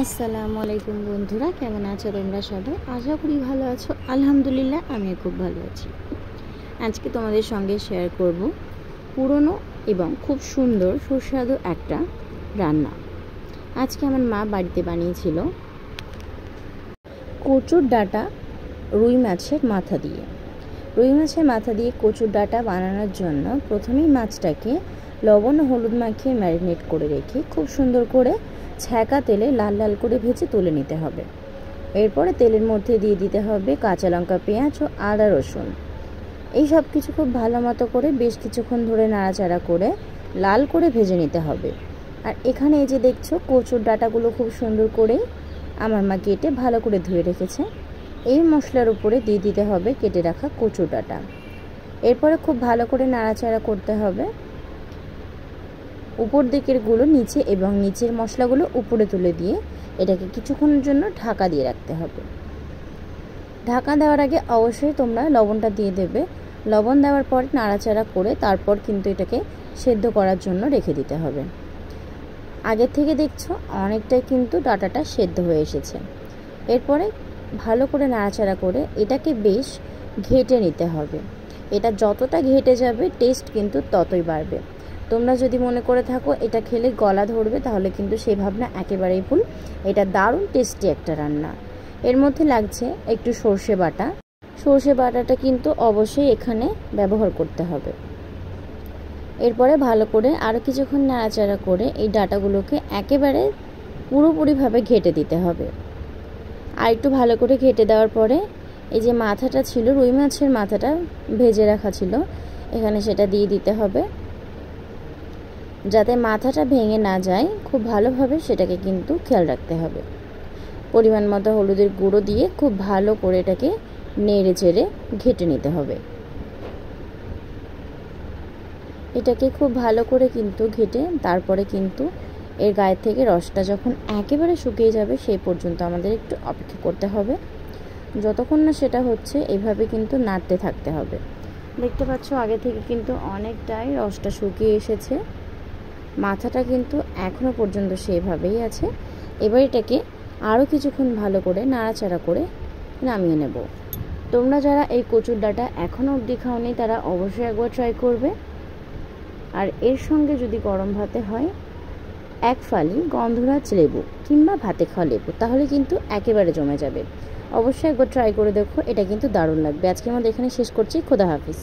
আসসালামু আলাইকুম বন্ধুরা, কেমন আছো তোমরা সবাই? আশা করি ভালো আছো। আলহামদুলিল্লাহ, আমিও খুব ভালো আছি। আজকে তোমাদের সঙ্গে শেয়ার করব পুরনো এবং খুব সুন্দর সুস্বাদু একটা রান্না। আজকে আমার মা বাড়িতে বানিয়েছিল কচুর ডাঁটা রুই মাছের মাথা দিয়ে। রুই মাছের মাথা দিয়ে কচুর ডাঁটা বানানোর জন্য প্রথমেই মাছটাকে লবণ ও হলুদ মাখিয়ে ম্যারিনেট করে রেখে খুব সুন্দর করে ছ্যাঁকা তেলে লাল লাল করে ভেজে তুলে নিতে হবে। এরপরে তেলের মধ্যে দিয়ে দিতে হবে কাঁচা লঙ্কা, পেঁয়াজ ও আদা রসুন। এই সব কিছু খুব ভালো মতো করে বেশ কিছুক্ষণ ধরে নাড়াচাড়া করে লাল করে ভেজে নিতে হবে। আর এখানে এই যে দেখছো, কচুর ডাঁটাগুলো খুব সুন্দর করে আমার মা কেটে ভালো করে ধুয়ে রেখেছে। এই মশলার উপরে দিয়ে দিতে হবে কেটে রাখা কচুর ডাঁটা। এরপরে খুব ভালো করে নাড়াচাড়া করতে হবে। উপর দিকের গুলো নিচে এবং নিচের মশলাগুলো উপরে তুলে দিয়ে এটাকে কিছুক্ষণের জন্য ঢাকা দিয়ে রাখতে হবে। ঢাকা দেওয়ার আগে অবশ্যই তোমরা লবণটা দিয়ে দেবে। লবণ দেওয়ার পর নাড়াচাড়া করে তারপর কিন্তু এটাকে সেদ্ধ করার জন্য রেখে দিতে হবে। আগের থেকে দেখছো অনেকটাই কিন্তু ডাঁটাটা সেদ্ধ হয়ে এসেছে। এরপরে ভালো করে নাড়াচাড়া করে এটাকে বেশ ঘেঁটে নিতে হবে। এটা যতটা ঘেঁটে যাবে টেস্ট কিন্তু ততই বাড়বে। তোমরা যদি মনে করে থাকো এটা খেলে গলা ধরবে, তাহলে কিন্তু সেই ভাবনা একেবারেই ভুল। এটা দারুণ টেস্টি একটা রান্না। এর মধ্যে লাগছে একটু সর্ষে বাটা। সর্ষে বাটাটা কিন্তু অবশ্যই এখানে ব্যবহার করতে হবে। এরপরে ভালো করে আরও কিছুক্ষণ নাড়াচাড়া করে এই ডাঁটাগুলোকে একেবারে পুরোপুরিভাবে ঘেঁটে দিতে হবে। আর একটু ভালো করে ঘেঁটে দেওয়ার পরে এই যে মাথাটা ছিল, রুই মাছের মাথাটা ভেজে রাখা ছিল, এখানে সেটা দিয়ে দিতে হবে। যাতে মাথাটা ভেঙে না যায় খুব ভালোভাবে সেটাকে কিন্তু খেয়াল রাখতে হবে। পরিমাণ মতো হলুদের গুঁড়ো দিয়ে খুব ভালো করে এটাকে নেড়ে চেড়ে ঘেঁটে নিতে হবে। এটাকে খুব ভালো করে কিন্তু ঘেঁটে তারপরে কিন্তু এর গায়ের থেকে রসটা যখন একেবারে শুকিয়ে যাবে সেই পর্যন্ত আমাদের একটু অপেক্ষা করতে হবে। যতক্ষণ না সেটা হচ্ছে এইভাবে কিন্তু নাড়তে থাকতে হবে। দেখতে পাচ্ছ আগে থেকে কিন্তু অনেকটাই রসটা শুকিয়ে এসেছে। মাথাটা কিন্তু এখনও পর্যন্ত সেইভাবেই আছে। এবার এটাকে আরও কিছুক্ষণ ভালো করে নাড়াচাড়া করে নামিয়ে নেব। তোমরা যারা এই কচুর ডাঁটা এখনও অবধি খাওনি তারা অবশ্যই একবার ট্রাই করবে। আর এর সঙ্গে যদি গরম ভাতে হয় এক ফালি গন্ধরাজ লেবু কিংবা ভাতে খাওয়া লেবু, তাহলে কিন্তু একেবারে জমে যাবে। অবশ্যই একবার ট্রাই করে দেখো, এটা কিন্তু দারুণ লাগবে। আজকে আমাদের এখানে শেষ করছি। খোদা হাফিজ।